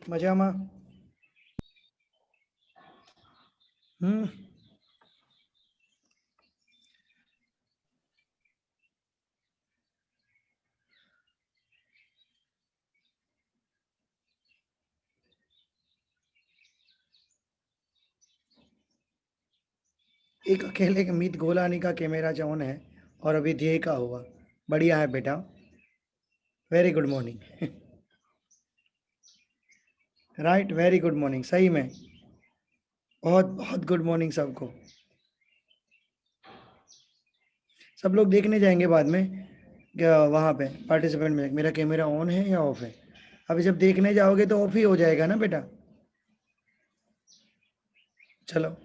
મજામાં. एक अकेले मीत गोलानी का कैमरा ऑन है और अभी ध्येय का हुआ. बढ़िया है बेटा. Very good morning. Right, very good morning. सही में बहुत बहुत गुड मॉर्निंग सबको. सब लोग देखने जाएंगे बाद में वहाँ पे पार्टिसिपेंट में मेरा कैमरा ऑन है या ऑफ है. अभी जब देखने जाओगे तो ऑफ ही हो जाएगा ना बेटा. चलो,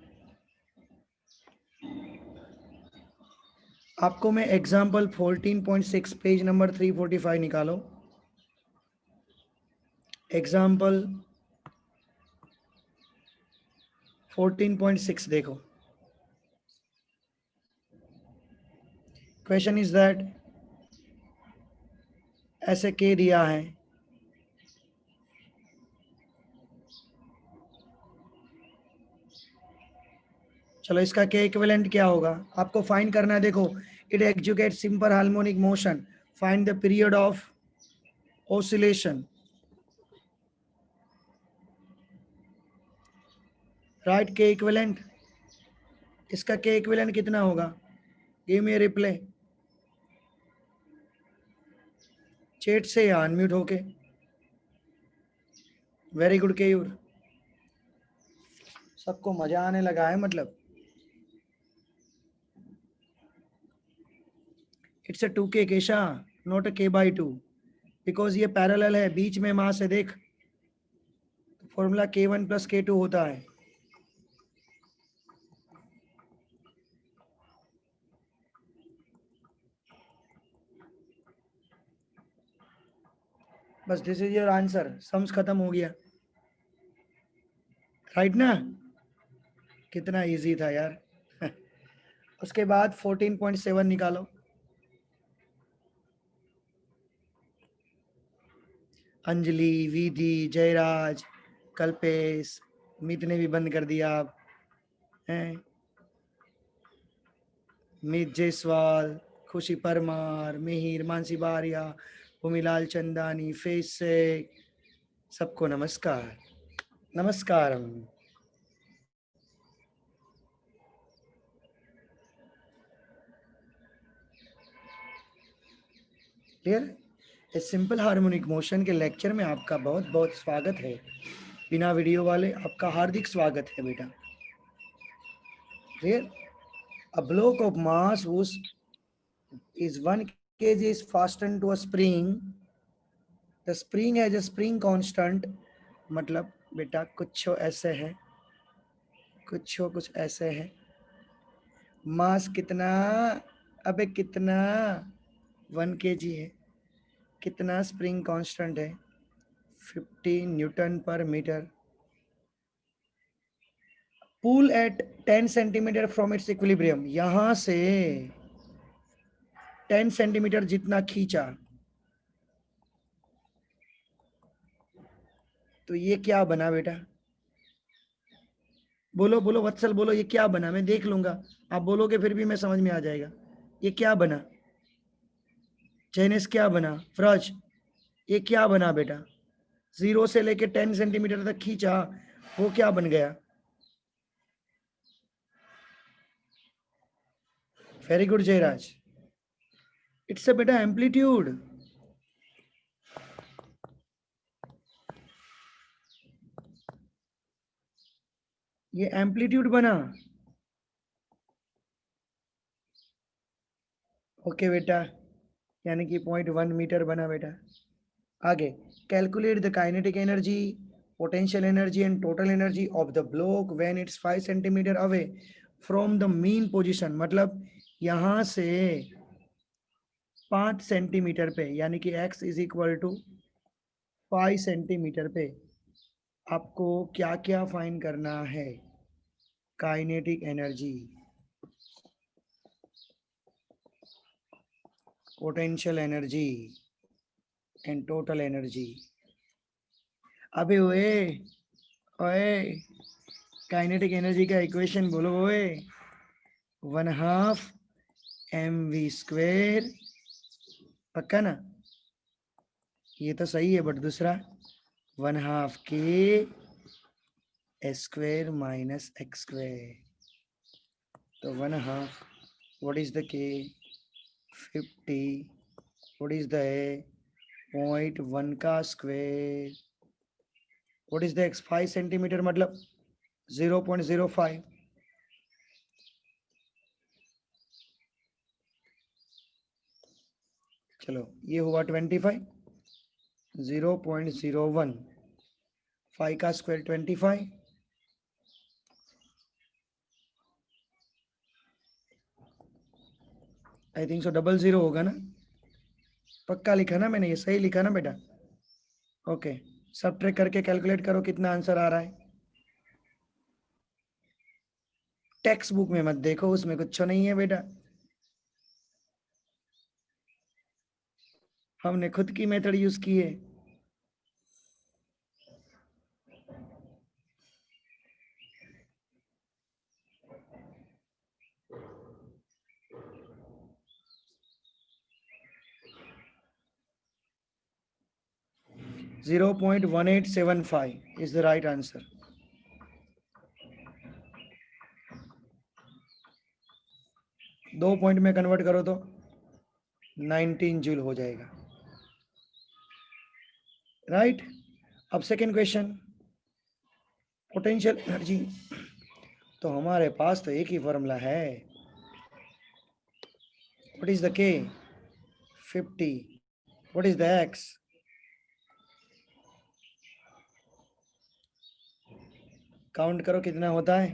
आपको मैं एग्जाम्पल 14.6 पेज नंबर 345 निकालो. एग्जाम्पल 14.6 देखो. क्वेश्चन इज दैट ऐसे के दिया है. चलो, इसका के इक्विवेलेंट क्या होगा आपको फाइंड करना है. देखो, it execute simple harmonic motion. Find the period of oscillation. Right, के इक्विवेलेंट. इसका के इक्विवेलेंट कितना होगा? Give me reply. चैट से या अनम्यूट होके. Very good Keyur. सबको मजा आने लगा है मतलब. It's a 2k case, not a k/2, because ये पैरेलल है. बीच में मास है. देख, फॉर्मूला k1 + k2 होता है. बस this is your answer. Sums खत्म हो गया. राइट ना. कितना इजी था यार. उसके बाद 14.7 निकालो. अंजलि, विधि, जयराज, कल्पेश, मित ने भी बंद कर दिया आप हैं. मित जायसवाल, खुशी परमार, मिहिर, मानसी बारिया, भूमिलाल चंदानी, फेस से सबको नमस्कार. नमस्कारम. क्लियर. इस सिंपल हार्मोनिक मोशन के लेक्चर में आपका बहुत बहुत स्वागत है. बिना वीडियो वाले आपका हार्दिक स्वागत है बेटा. Clear. A block of mass whose is 1 kg is fastened to a spring. The spring has a spring constant. मतलब बेटा कुछ ऐसे है, कुछ ऐसे है. मास कितना? अबे कितना? 1 kg है. कितना स्प्रिंग कांस्टेंट है? 50 newton per metre. Pull at 10 centimetre from its equilibrium. यहां से 10 सेंटीमीटर जितना खींचा तो ये क्या बना बेटा? बोलो बोलो वत्सल, बोलो ये क्या बना. मैं देख लूंगा, आप बोलोगे फिर भी मैं समझ में आ जाएगा. ये क्या बना? चैनिस क्या बना? फ्रज, ये क्या बना बेटा? 0 से लेके 10 सेंटीमीटर तक खींचा, वो क्या बन गया? Very good Jayaraj. It's a बेटा एम्पलीट्यूड. ये एम्पलीट्यूड बना. ओके बेटा, यानी कि 0.1 मीटर बना बेटा. आगे, calculate the kinetic energy, potential energy and total energy of the block when it's 5 centimetre away from the mean position. मतलब यहां से 5 सेंटीमीटर पे, यानी कि x is equal to 5 centimetre पे आपको क्या क्या फाइंड करना है? Kinetic energy, potential energy and total energy. अबे ओए ओए, काइनेटिक एनर्जी का इक्वेशन बोलो ओए। 1/2 mv², पक्का ना? ये तो सही है, बट दूसरा 1/2 k² माइनस x²। तो 1/2, what is the k? 50, what is the a? 0.1 का square, what is the x? 5 centimetre, मतलब 0.05। चलो ये हुआ 25, 0.01, 5 का स्क्वायर 25, आई थिंक सो 00 होगा ना? पक्का लिखा ना मैंने? ये सही लिखा ना बेटा? ओके, सब ट्रेक करके कैलकुलेट करो कितना आंसर आ रहा है। टेक्स्ट बुक में मत देखो, उसमें कुछ नहीं है बेटा, हमने खुद की मेथड यूज की है। (0.1875 is the right answer. 2 point में कन्वर्ट करो तो 19 जूल हो जाएगा, राइट? अब सेकेंड क्वेश्चन, पोटेंशियल एनर्जी। तो हमारे पास तो एक ही फॉर्मूला है, व्हाट इज द के? 50, what is the x? Count करो कितना होता है।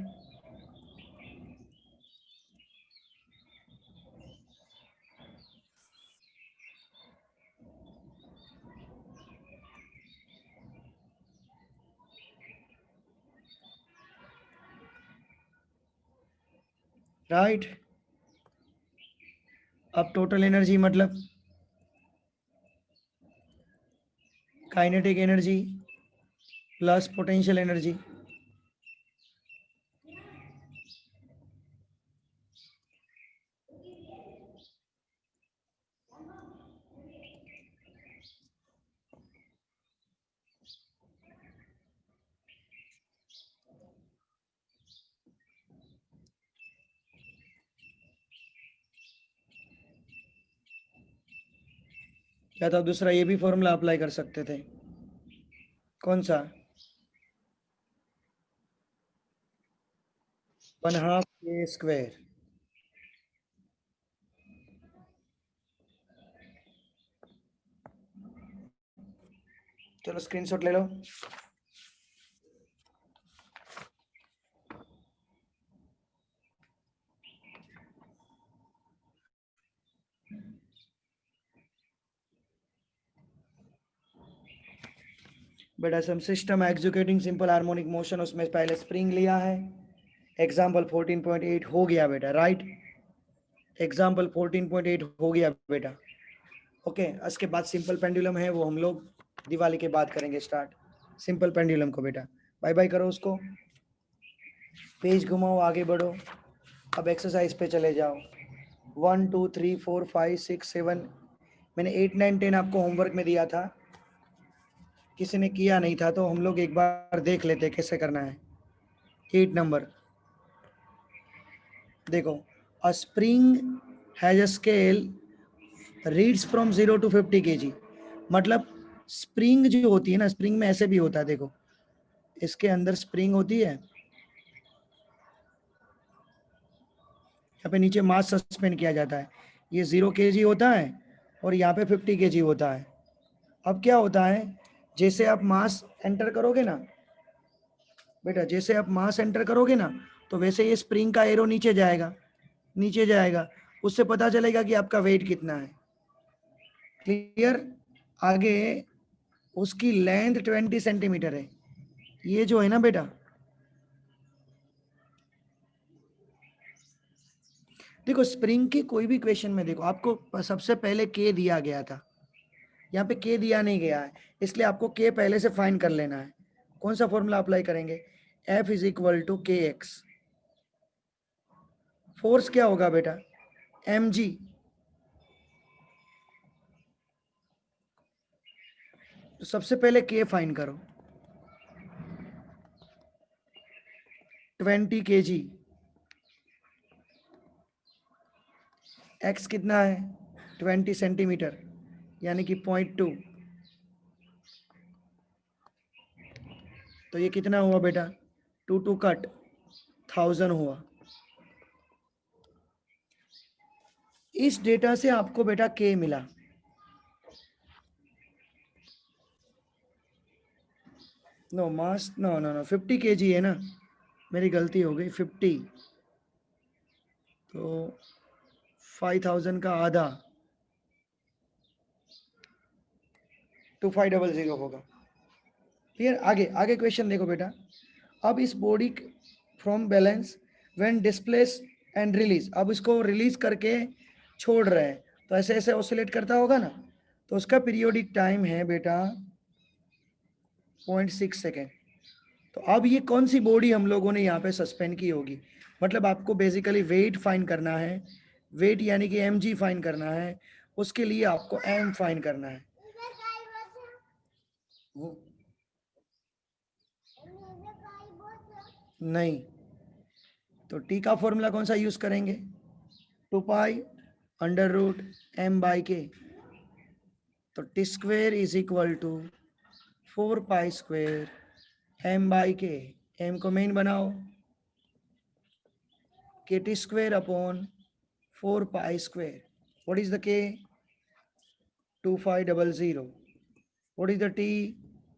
राइट, अब टोटल एनर्जी मतलब kinetic energy plus potential energy. या तो दूसरा ये भी फॉर्मूला अप्लाई कर सकते थे, कौन सा? 1/2 k²। चलो स्क्रीनशॉट ले लो। बेटा some system executing simple harmonic motion, उसमें पहले स्प्रिंग लिया है, एग्जाम्पल 14.8 हो गया बेटा, राइट? एग्जाम्पल 14.8 हो गया बेटा। ओके, उसके बाद सिंपल पेंडुलम है, वो हम लोग दिवाली के बाद करेंगे स्टार्ट, सिंपल पेंडुलम को बेटा। बाय बाय करो उसको, पेज घुमाओ, आगे बढ़ो। अब एक्सरसाइज पे चले जाओ। 1 2 3 4 5 6 7, मैंने 8 9 10 आपको होमवर्क में दिया था, किसी ने किया नहीं था, तो हम लोग एक बार देख लेते कैसे करना है। 8 नंबर देखो, अ spring has a scale reads from 0 to 50 kg। मतलब स्प्रिंग जो होती है ना, स्प्रिंग में ऐसे भी होता है, देखो इसके अंदर स्प्रिंग होती है, यहाँ पे नीचे मास सस्पेंड किया जाता है, ये 0 kg होता है और यहाँ पे 50 kg होता है। अब क्या होता है, जैसे आप मास एंटर करोगे ना बेटा, जैसे आप मास एंटर करोगे ना, तो वैसे ये स्प्रिंग का एरो नीचे जाएगा, नीचे जाएगा, उससे पता चलेगा कि आपका वेट कितना है। क्लियर? आगे उसकी लेंथ 20 सेंटीमीटर है, ये जो है ना बेटा, देखो स्प्रिंग की कोई भी क्वेश्चन में देखो, आपको सबसे पहले के दिया गया था, यहाँ पे के दिया नहीं गया है, इसलिए आपको के पहले से फाइंड कर लेना है। कौन सा फॉर्मूला अप्लाई करेंगे? F is equal to K x. Force क्या होगा बेटा? mg। तो सबसे पहले के फाइंड करो, 20 kg। x कितना है? 20 सेंटीमीटर, यानी कि 0.2। तो ये कितना हुआ बेटा? 2 कट 1000 हुआ। इस डेटा से आपको बेटा के मिला। नो मास, नो नो नो, 50 kg है ना, मेरी गलती हो गई, 50। तो 5000 का आधा 2500 होगा। क्लियर? आगे आगे क्वेश्चन देखो बेटा। अब इस body from balance when displace and release, अब इसको रिलीज करके छोड़ रहे हैं, तो ऐसे ऐसे ऑसिलेट करता होगा ना, तो उसका पीरियोडिक टाइम है बेटा 0.6 सेकेंड। तो अब ये कौन सी बॉडी हम लोगों ने यहाँ पे सस्पेंड की होगी? मतलब आपको बेसिकली वेट फाइंड करना है, वेट यानी कि mg फाइंड करना है, उसके लिए आपको m फाइंड करना है। नहीं, तो टी का फॉर्मूला कौन सा यूज करेंगे? 2 pi under root m by K. तो T square is equal to 4 pi square m by के। m को मेन बनाओ, K T square upon 4 pi square. What is the K? 2500। What is the T?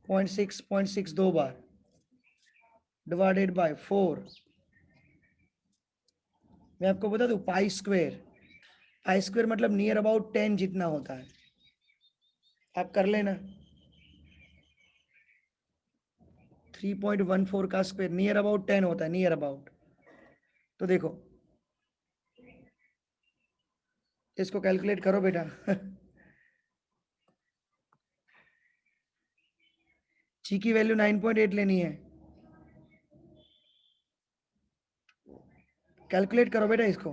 0.6 दो बार divided by 4। मैं आपको बता दूं, पाई square मतलब नियर अबाउट 10 जितना होता है, आप कर लेना। 3.14 का स्क्वायर नियर अबाउट 10 होता है, नियर अबाउट। तो देखो, इसको कैलकुलेट करो बेटा। ची की वैल्यू 9.8 लेनी है, कैलकुलेट करो बेटा इसको।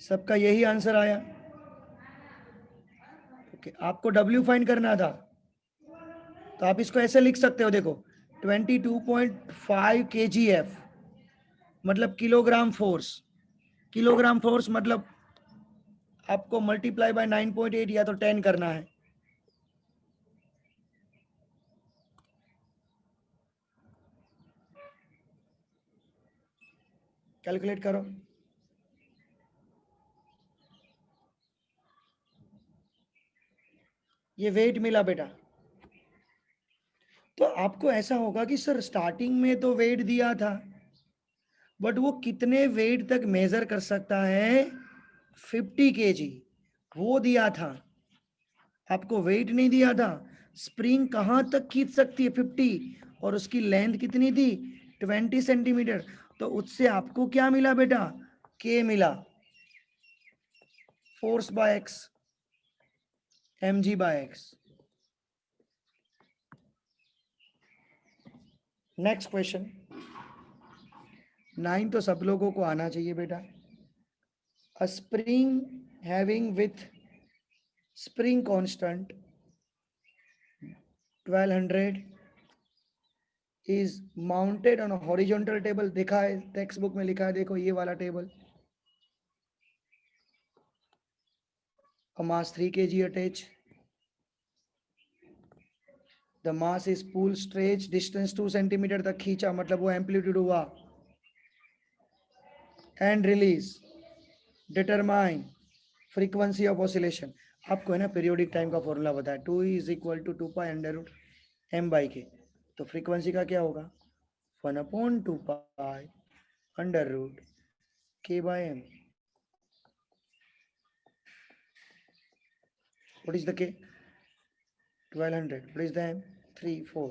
सबका यही आंसर आया। ओके, आपको W फाइंड करना था, तो आप इसको ऐसे लिख सकते हो, देखो 22.5 kgf मतलब किलोग्राम फोर्स। किलोग्राम फोर्स मतलब आपको मल्टीप्लाई बाय 9.8 या तो 10 करना है। कैलकुलेट करो। ये वेट मिला बेटा। तो आपको ऐसा होगा कि सर स्टार्टिंग में तो वेट दिया था, बट वो कितने वेट तक मेजर कर सकता है? 50 kg वो दिया था, आपको वेट नहीं दिया था। स्प्रिंग कहां तक खींच सकती है? 50, और उसकी लेंथ कितनी थी? 20 सेंटीमीटर। तो उससे आपको क्या मिला बेटा? के मिला, force by X, mg by X. Next question 9 तो सब लोगों को आना चाहिए बेटा। A spring having with spring constant 1200 is mounted on horizontal table. देखा है टेक्स्ट बुक में लिखा है, देखो ये वाला table. A mass 3 kg attached. The mass is pull stretch distance 2 centimetre तक खींचा, मतलब वो एम्पलीट्यूड हुआ। And release, determine frequency of oscillation. आपको है ना पीरियोडिक टाइम का फॉर्मूला बताया, 2 is equal to 2 pi under root m by K. तो फ्रीक्वेंसी का क्या होगा? 1/2 pi under root k by m। What is the k? 1200. What is the m? 3 4।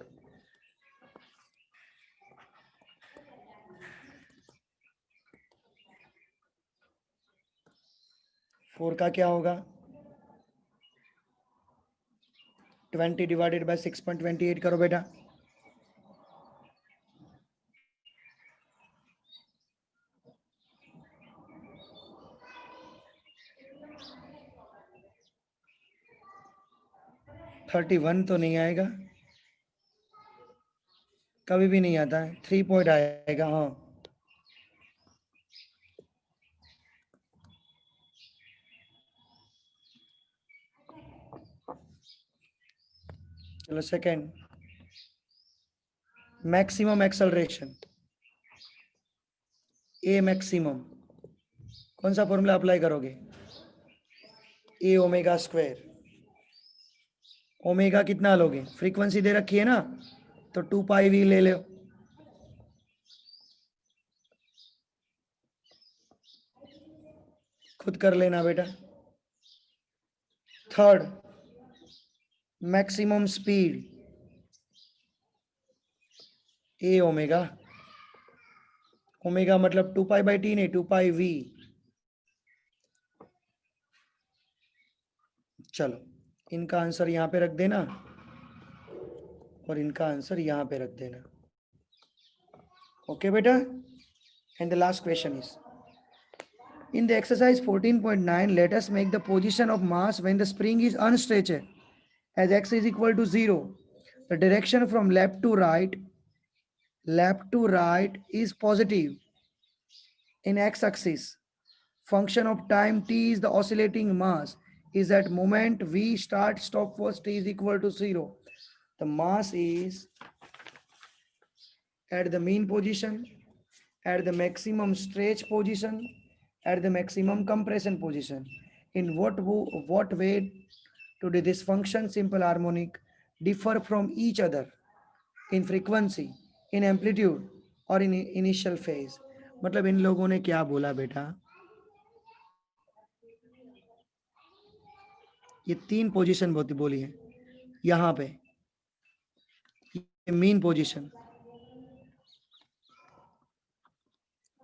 4 का क्या होगा? 20 डिवाइडेड बाय 6.28 करो बेटा। $31 तो नहीं आएगा, कभी भी नहीं आता है। 3 पॉइंट आएगा। हाँ, चलो सेकेंड, मैक्सिमम एक्सेलरेशन, ए मैक्सिमम, कौन सा फॉर्मूला अप्लाई करोगे? ए ओमेगा स्क्वायर। ओमेगा कितना लोगे? फ्रीक्वेंसी दे रखी है ना, तो 2 पाई वी ले लो। खुद कर लेना बेटा। थर्ड, मैक्सिमम स्पीड, ए ओमेगा। ओमेगा मतलब 2 पाई बाई टी नहीं, 2 पाई वी। चलो, इनका आंसर यहाँ पे रख देना और इनका आंसर यहाँ पे रख देना। ओके बेटा। And the last question is, in the exercise 14.9, let us make the position of mass when the spring is unstretched as x is equal to 0. The direction from left to right is positive in x-axis. Function of time t is the oscillating mass is at moment v start stop force t is equal to 0. The mass is at the mean position, at the maximum stretch position, at the maximum compression position. In what way do this function simple harmonic differ from each other in frequency, in amplitude और in initial phase? मतलब इन लोगों ने क्या बोला बेटा, ये 3 position बोली है यहाँ पे, ये मीन पोजीशन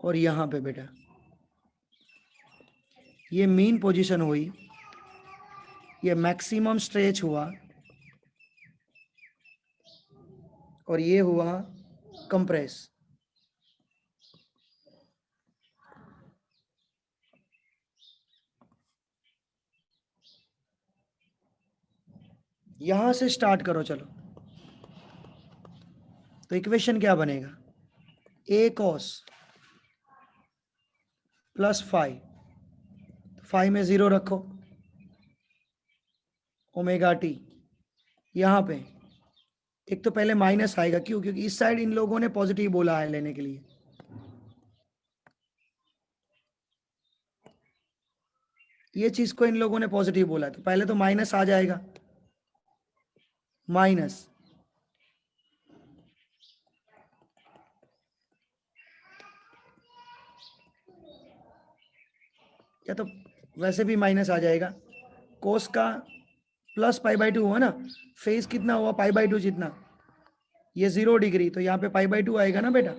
और यहाँ पे बेटा ये मीन पोजीशन हुई, ये मैक्सिमम स्ट्रेच हुआ और ये हुआ कंप्रेस। यहां से स्टार्ट करो। चलो, तो इक्वेशन क्या बनेगा? ए कॉस प्लस 5, 5 में 0 रखो, ओमेगा टी। यहां पे एक तो पहले माइनस आएगा, क्यों? क्योंकि इस साइड इन लोगों ने पॉजिटिव बोला है लेने के लिए। ये चीज को इन लोगों ने पॉजिटिव बोला है, तो पहले तो माइनस आ जाएगा, माइनस। या तो वैसे भी माइनस आ जाएगा, कोस का प्लस पाई बाई 2 हुआ ना, फेज कितना हुआ? पाई बाई 2 जितना। ये 0 डिग्री, तो यहाँ पे पाई बाई 2 आएगा ना बेटा,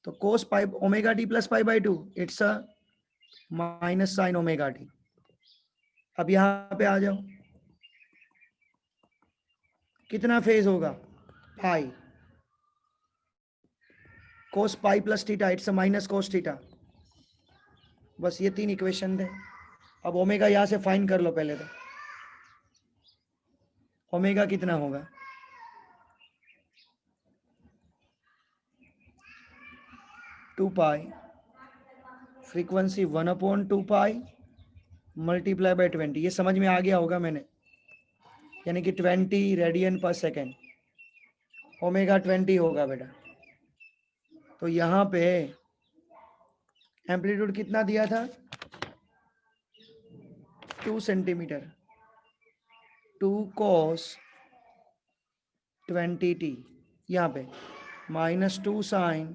तो cos pi omega T plus pi by 2 it's a minus sine omega T. अब यहाँ पे आ जाओ, कितना फेज होगा? Pi, cos pi plus theta it's a minus cos theta. बस ये 3 इक्वेशन थे। अब ओमेगा यहाँ से फाइन कर लो पहले। तो ओमेगा कितना होगा? 2 पाई, फ्रीक्वेंसी 1/2 पाई मल्टीप्लाई बाय 20। ये समझ में आ गया होगा मैंने, यानी कि 20 रेडियन पर सेकेंड, ओमेगा 20 होगा बेटा। तो यहाँ पे एम्पलीट्यूड कितना दिया था? 2 सेंटीमीटर, 2 cos 20t। यहाँ पे -2 साइन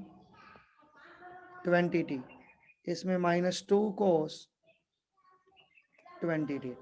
20t, इसमें -2 cos 20t।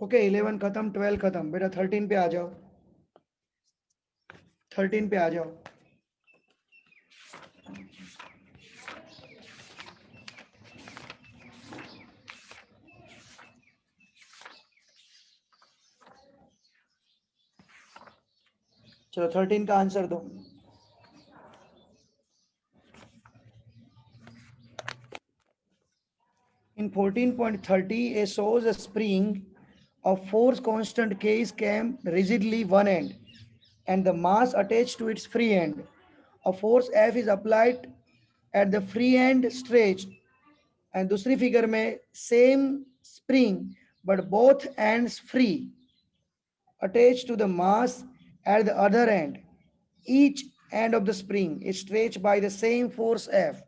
ओके 11 खत्म, 12 खत्म, बेटा 13 पे आ जाओ, 13 पे आ जाओ। चलो 13 का आंसर दो। In 14.30, a shows a spring of force constant K is clamped rigidly one end and the mass attached to its free end. A force F is applied at the free end stretched. And दूसरी figure में same spring but both ends free attached to the mass at the other end. Each end of the spring is stretched by the same force F.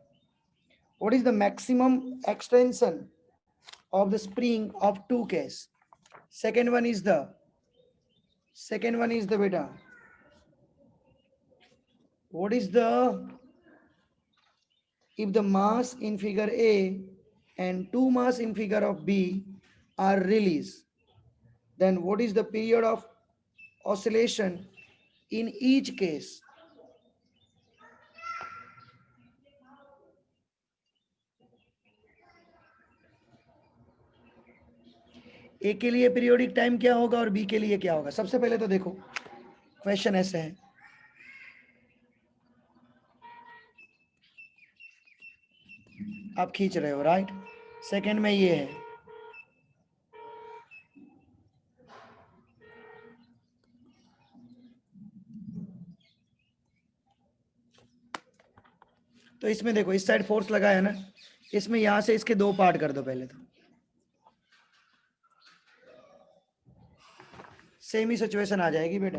What is the maximum extension of the spring of two case? Second one is the beta. What is the, if the mass in figure A and two mass in figure of B are released, then what is the period of oscillation in each case? ए के लिए periodic time क्या होगा और B के लिए क्या होगा? सबसे पहले तो देखो क्वेश्चन ऐसे है, आप खींच रहे हो राइट, सेकंड में ये है, तो इसमें देखो इस साइड फोर्स लगा है ना, इसमें यहां से इसके दो पार्ट कर दो पहले, तो सेम ही सिचुएशन आ जाएगी बेटा।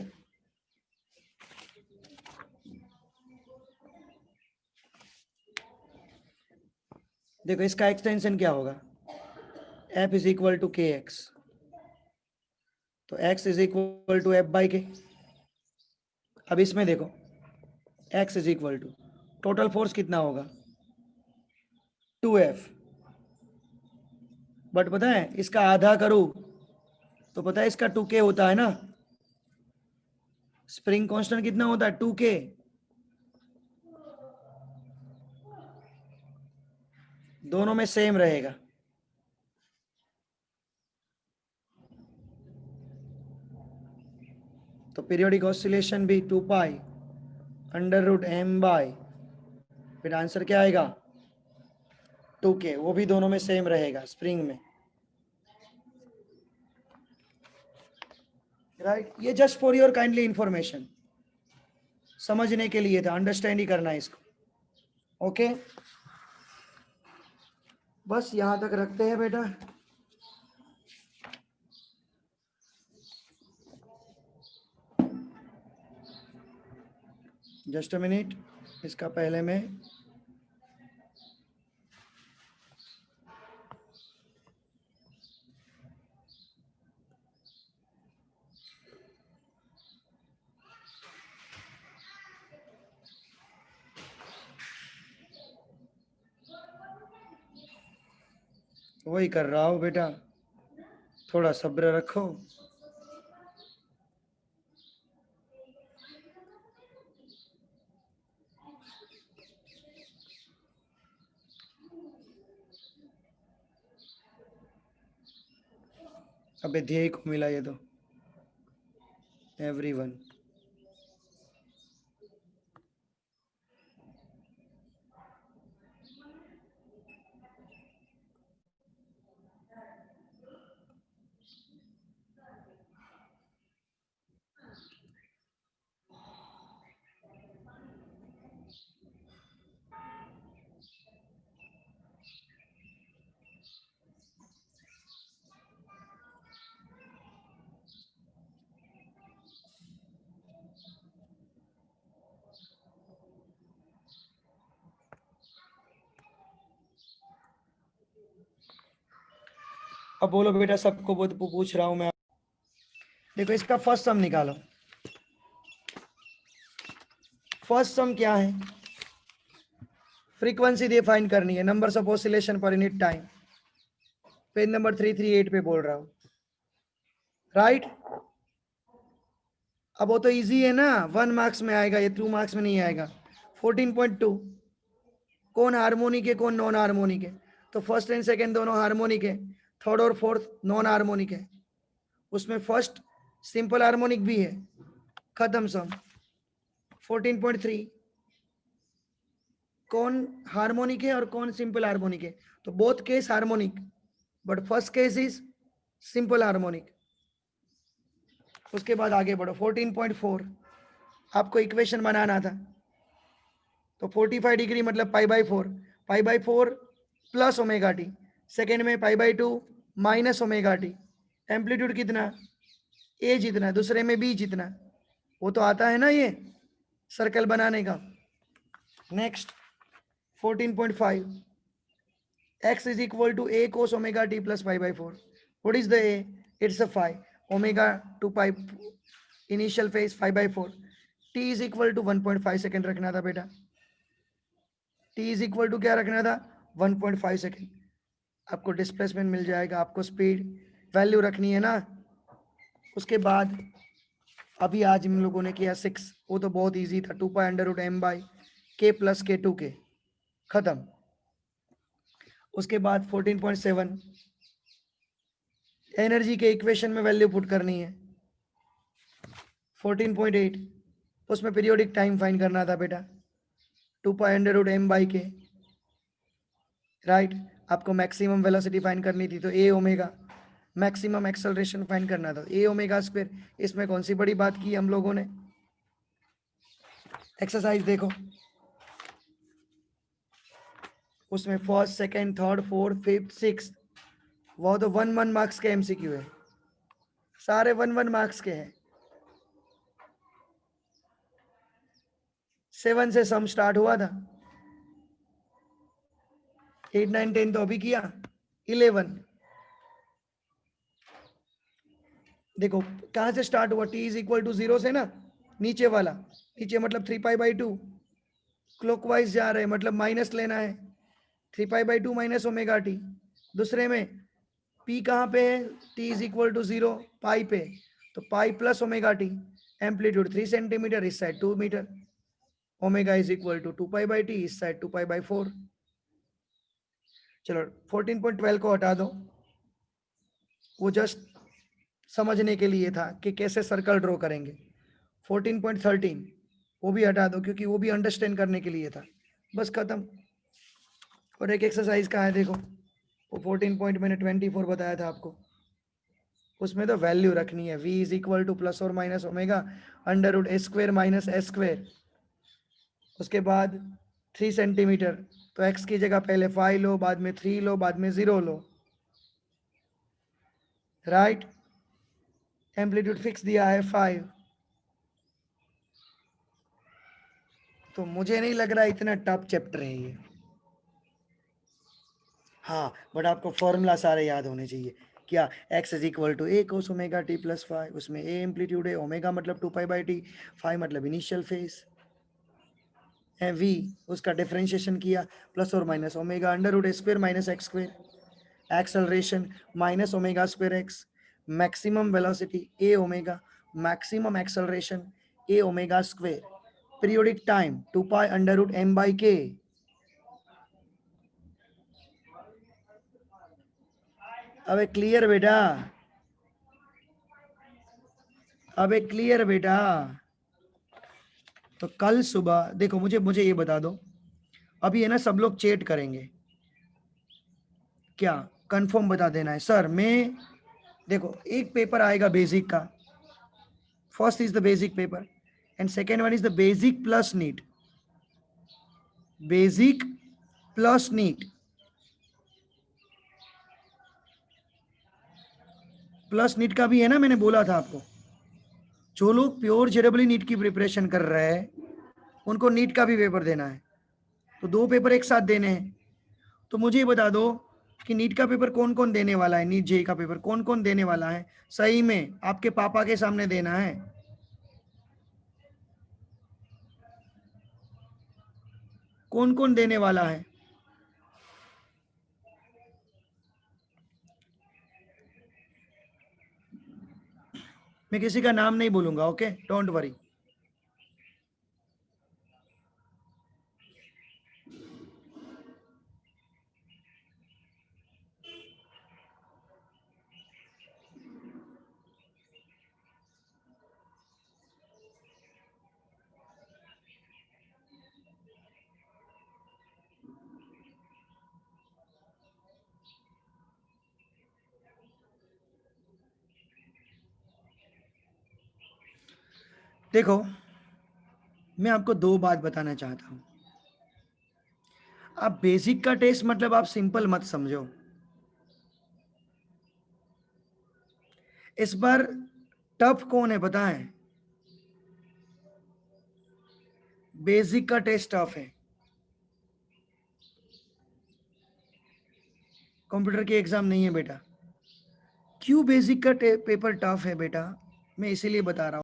देखो इसका एक्सटेंशन क्या होगा, F is equal to K X, तो x is equal to F by K. अब इसमें देखो x is equal to total force कितना होगा 2F, बट पता है इसका आधा करूं तो पता है इसका 2K होता है ना, स्प्रिंग कांस्टेंट कितना होता है 2K, दोनों में सेम रहेगा। तो पीरियोडिक ऑसिलेशन भी 2 pi under root M by, फिर आंसर क्या आएगा 2K, वो भी दोनों में सेम रहेगा स्प्रिंग में, राइट। ये just for your kindly information, समझने के लिए था, अंडरस्टैंड ही करना है इसको। ओके बस यहां तक रखते हैं बेटा। जस्ट अ मिनट, इसका पहले में वही कर रहा हूं बेटा, थोड़ा सब्र रखो। अबे ध्येय को मिला ये तो, एवरीवन। अब बोलो बेटा, सबको पूछ रहा हूं मैं। देखो इसका फर्स्ट सम निकालो। फर्स्ट सम क्या है, फ्रीक्वेंसी डिफाइन करनी है, numbers of oscillation per unit time, page number 338 पे बोल रहा हूं। राइट। अब वो तो इजी है ना, 1 मार्क्स में आएगा, ये 2 मार्क्स में नहीं आएगा। 14.2 कौन हार्मोनिक है कौन नॉन हार्मोनिक है? तो फर्स्ट एंड सेकंड दोनों हार्मोनिक है, थर्ड और फोर्थ नॉन हार्मोनिक है। उसमें फर्स्ट सिंपल हार्मोनिक भी है, खत्म सम। 14.3 कौन हार्मोनिक है और कौन सिंपल हार्मोनिक है? तो both case harmonic, but first case is simple harmonic. उसके बाद आगे बढ़ो। 14.4 आपको इक्वेशन बनाना था, तो 45 डिग्री मतलब π/4, π/4 प्लस ओमेगा टी, सेकेंड में π/2 माइनस ओमेगा टी। एम्पलीट्यूड कितना? ए जितना, दूसरे में बी जितना। वो तो आता है ना ये सर्कल बनाने का। Next 14.5 x is equal to a cos omega t plus π/4. What is the a? It's a phi. Omega to pi initial phase 5/4. t is equal to 1.5 second रखना था बेटा। t is equal to क्या रखना था? 1.5 second. आपको displacement मिल जाएगा, आपको speed value रखनी है ना। उसके बाद अभी आज हम लोगों ने किया 6, वो तो बहुत इजी था, 2π√m/k + k2k, खत्म। उसके बाद 14.7 एनर्जी के इक्वेशन में वैल्यू पुट करनी है। 14.8 उसमें पीरियोडिक टाइम फाइंड करना था बेटा, 2π√m/k, राइट। आपको मैक्सिमम वेलोसिटी फाइंड करनी थी, तो ए ओमेगा। मैक्सिमम एक्सेलरेशन फाइंड करना था, ए ओमेगा स्क्वायर। इसमें कौन सी बड़ी बात की हम लोगों ने? एक्सरसाइज देखो, उसमें first second third fourth fifth six, वो तो 1 मार्क्स के एमसीक्यू है, सारे 1 मार्क्स के हैं। 7 से सम स्टार्ट हुआ था, 8 9 10 तो अभी किया, 11 देखो कहां से स्टार्ट हुआ, t इज इक्वल टू 0 से ना, नीचे वाला, नीचे मतलब 3π/2, क्लॉकवाइज जा रहे हैं मतलब माइनस लेना है, 3π/2 माइनस ओमेगा टी। दूसरे में p कहाँ पे है? t is equal to 0 pi पे, तो pi plus omega T. Amplitude 3 centimeter, इस side 2 meter. Omega is equal to 2π/t, इस साइड 2π/4। चलो 14.12 को हटा दो, वो जस्ट समझने के लिए था कि कैसे सर्कल ड्रॉ करेंगे। 14.13 वो भी हटा दो क्योंकि वो भी अंडरस्टैंड करने के लिए था, बस खत्म। और एक एक्सरसाइज का है देखो, वो 14 पॉइंट मैंने 24 बताया था आपको, उसमें तो वैल्यू रखनी है, v is equal to plus और minus omega √a² minus s²। उसके बाद 3 सेंटीमीटर, तो x की जगह पहले 5 लो, बाद में 3 लो, बाद में 0 लो, राइट। एम्पलीट्यूड फिक्स दिया है 5, तो मुझे नहीं लग रहा इतना टफ चैप्टर है ये। हाँ, बट आपको फॉर्मूला सारे याद होने चाहिए। क्या? x is equal to a cos omega t plus 5, उसमें a एम्पलीट्यूड है, ओमेगा मतलब 2π/t, 5 मतलब इनिशियल फेज है, v उसका डिफरेंशिएशन किया, प्लस और minus omega √a² minus x², acceleration minus omega square x, maximum velocity a omega, maximum acceleration a omega square, periodic time 2π√m/k। अबे clear बेटा, अबे क्लियर बेटा। तो कल सुबह देखो, मुझे ये बता दो, अभी है ना सब लोग चैट करेंगे, क्या कंफर्म बता देना है सर। मैं देखो एक पेपर आएगा बेसिक का, first is the basic paper and second one is the basic plus NEET, basic plus NEET, plus NEET का भी है ना, मैंने बोला था आपको। जो लोग प्योर जेडब्ल्यू नीट की प्रिपरेशन कर रहे हैं उनको नीट का भी पेपर देना है, तो 2 पेपर एक साथ देने हैं। तो मुझे ये बता दो कि नीट का पेपर कौन कौन देने वाला है, नीट जेई का पेपर कौन कौन देने वाला है, सही में आपके पापा के सामने देना है। कौन कौन देने वाला है? मैं किसी का नाम नहीं बोलूंगा, ओके, डोंट वरी। देखो, मैं आपको दो बात बताना चाहता हूं। आप बेसिक का टेस्ट मतलब आप सिंपल मत समझो। इस बार टफ कौन है पता है? बेसिक का टेस्ट टफ है। कंप्यूटर की एग्जाम नहीं है बेटा। क्यों बेसिक का पेपर टफ है बेटा? मैं इसीलिए बता रहा हूं।